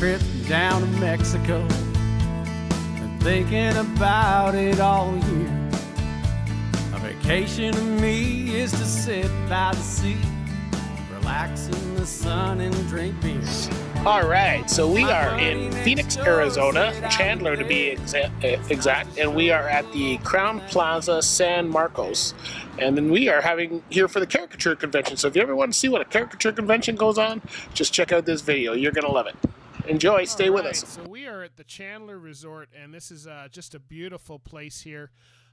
trip down to Mexico and thinking about it all year. A vacation to me is to sit by the sea, relax in the sun and drink beer. All right, so we are in Phoenix, Arizona, Chandler to be exact, and we are at the Crown Plaza San Marcos. And then we are here for the caricature convention. So if you ever want to see what a caricature convention goes on, just check out this video. You're going to love it. Enjoy, stay with us. So we are at the Chandler Resort, and this is just a beautiful place here.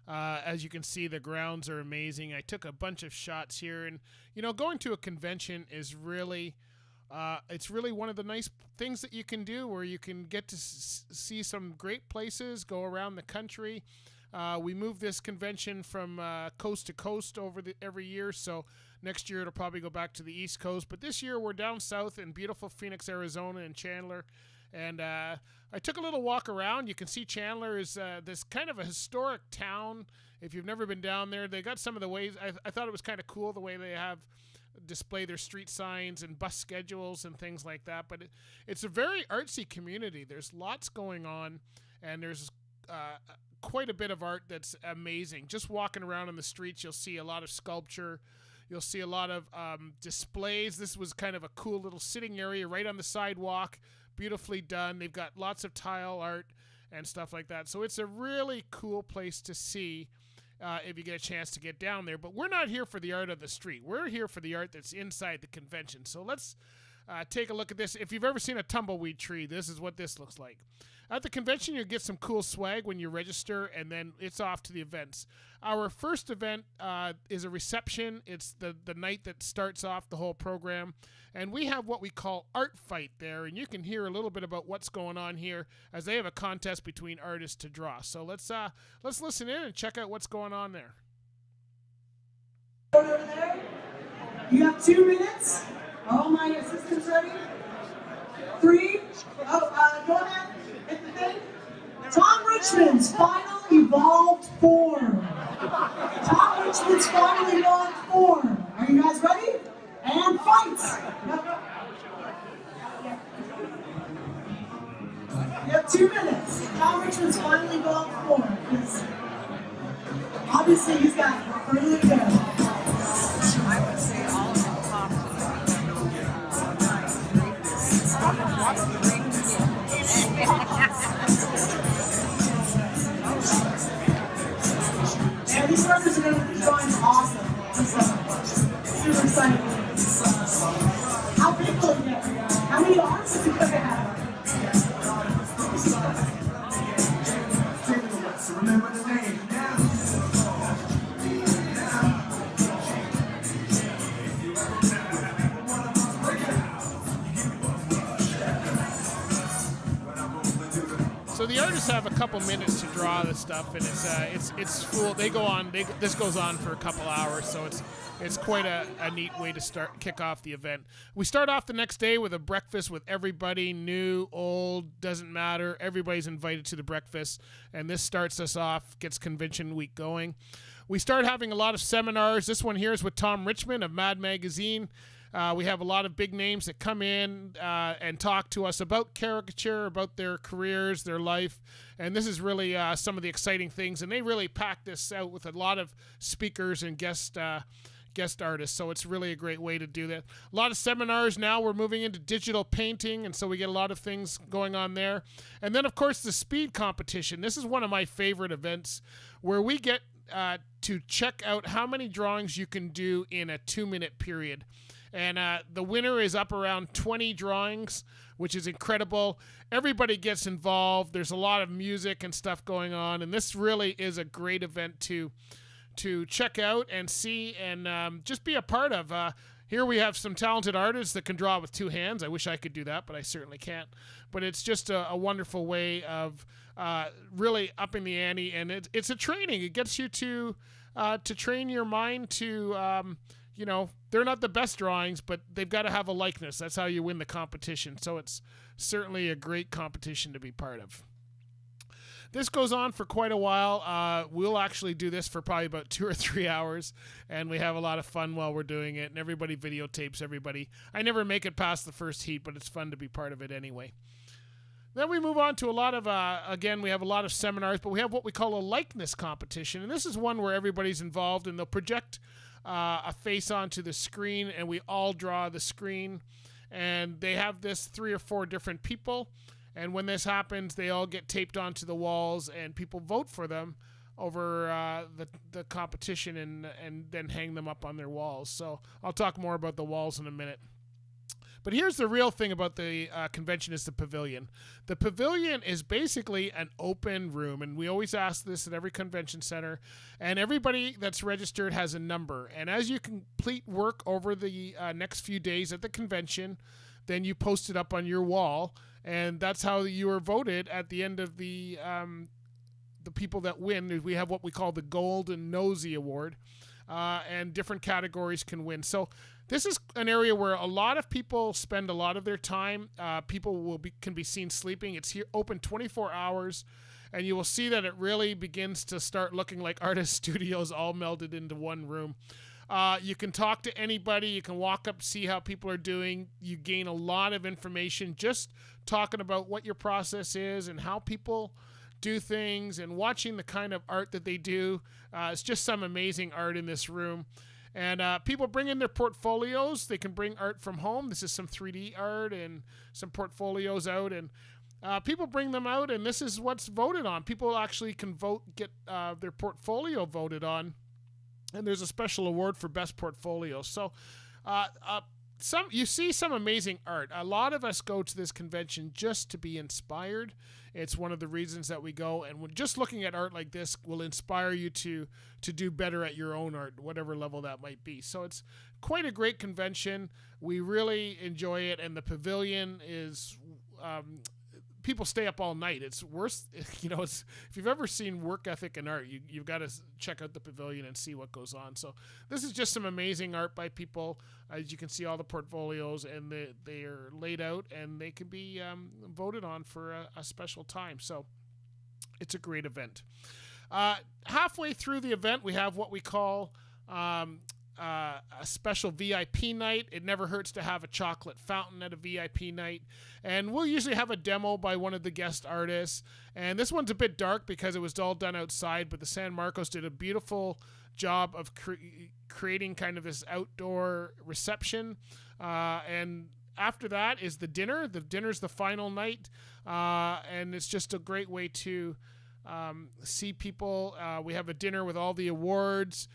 As you can see, the grounds are amazing. I took a bunch of shots here, and you know, going to a convention is really, it's really one of the nice things that you can do, where you can get to see some great places, go around the country. We move this convention from coast to coast every year, so next year it'll probably go back to the East Coast. But this year we're down south in beautiful Phoenix, Arizona, and Chandler. And I took a little walk around. You can see Chandler is this kind of a historic town. If you've never been down there, they got some of the ways. I thought it was kind of cool the way they have display their street signs and bus schedules and things like that. But it's a very artsy community. There's lots going on, and there's quite a bit of art that's amazing. Just walking around on the streets, you'll see a lot of sculpture. You'll see a lot of displays. This was kind of a cool little sitting area right on the sidewalk, beautifully done. They've got lots of tile art and stuff like that. So it's a really cool place to see if you get a chance to get down there. But we're not here for the art of the street. We're here for the art that's inside the convention. So let's take a look at this. If you've ever seen a tumbleweed tree, this is what this looks like. At the convention, you get some cool swag when you register, and then it's off to the events. Our first event is a reception. It's the night that starts off the whole program. And we have what we call Art Fight there, and you can hear a little bit about what's going on here, as they have a contest between artists to draw. So let's listen in and check out what's going on there. Over there. You have 2 minutes. Are all my assistants ready? 3. Go ahead. Hit the thing. Tom Richmond's final evolved form. Tom Richmond's final evolved form. Are you guys ready? And fights. You have 2 minutes. Tom Richmond's final evolved form. Because obviously he's got further to go. I would say all of them top. And these runners are going to be drawing awesome. Super excited. How big will it get? How many arms is it going to have? Remember the name. So the artists have a couple minutes to draw this stuff, and it's full. They go on. This goes on for a couple hours, so it's quite a neat way to kick off the event. We start off the next day with a breakfast with everybody, new, old, doesn't matter. Everybody's invited to the breakfast, and this starts us off, gets convention week going. We start having a lot of seminars. This one here is with Tom Richmond of Mad Magazine. We have a lot of big names that come in and talk to us about caricature, about their careers, their life. And this is really some of the exciting things. And they really pack this out with a lot of speakers and guest artists. So it's really a great way to do that. A lot of seminars now. We're moving into digital painting. And so we get a lot of things going on there. And then, of course, the speed competition. This is one of my favorite events where we get to check out how many drawings you can do in a 2-minute period. And the winner is up around 20 drawings, which is incredible. Everybody gets involved. There's a lot of music and stuff going on. And this really is a great event to check out and see and just be a part of. Here we have some talented artists that can draw with 2 hands. I wish I could do that, but I certainly can't. But it's just a wonderful way of really upping the ante. And it's a training. It gets you to train your mind to... you know, they're not the best drawings, but they've got to have a likeness. That's how you win the competition. So it's certainly a great competition to be part of. This goes on for quite a while. We'll actually do this for probably about 2 or 3 hours, and we have a lot of fun while we're doing it, and everybody videotapes everybody. I never make it past the first heat, but it's fun to be part of it anyway. Then we move on to a lot of, again, we have a lot of seminars, but we have what we call a likeness competition. And this is one where everybody's involved, and they'll project a face onto the screen, and we all draw the screen. And they have this 3 or 4 different people. And when this happens, they all get taped onto the walls, and people vote for them over the competition and then hang them up on their walls. So I'll talk more about the walls in a minute. But here's the real thing about the convention is the pavilion. The pavilion is basically an open room, and we always ask this at every convention center, and everybody that's registered has a number. And as you complete work over the next few days at the convention, then you post it up on your wall, and that's how you are voted at the end of the people that win. We have what we call the Golden Nosy Award, and different categories can win. So this is an area where a lot of people spend a lot of their time. People can be seen sleeping. It's here open 24 hours, and you will see that it really begins to start looking like artist studios all melded into one room. You can talk to anybody. You can walk up, see how people are doing. You gain a lot of information just talking about what your process is and how people do things and watching the kind of art that they do. It's just some amazing art in this room. And people bring in their portfolios. They can bring art from home. This is some 3D art and some portfolios out. And people bring them out, and this is what's voted on. People actually can get their portfolio voted on. And there's a special award for best portfolio. So you see some amazing art. A lot of us go to this convention just to be inspired. It's one of the reasons that we go, and just looking at art like this will inspire you to do better at your own art, whatever level that might be. So it's quite a great convention. We really enjoy it, and the pavilion is people stay up all night. It's worse, if you've ever seen work ethic in art, you've got to check out the pavilion and see what goes on. So this is just some amazing art by people. As you can see, all the portfolios, and they are laid out, and they can be voted on for a special time. So it's a great event. Halfway through the event, we have what we call a special VIP night. It never hurts to have a chocolate fountain at a VIP night. And we'll usually have a demo by one of the guest artists. And this one's a bit dark because it was all done outside, but the San Marcos did a beautiful job of creating kind of this outdoor reception. And after that is the dinner. The dinner's the final night. And it's just a great way to see people. We have a dinner with all the awards.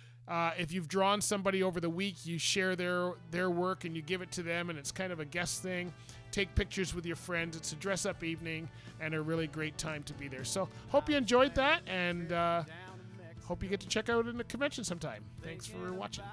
If you've drawn somebody over the week, you share their work and you give it to them, and it's kind of a guest thing. Take pictures with your friends. It's a dress-up evening and a really great time to be there. So hope you enjoyed that, and hope you get to check out in the convention sometime. Thanks for watching.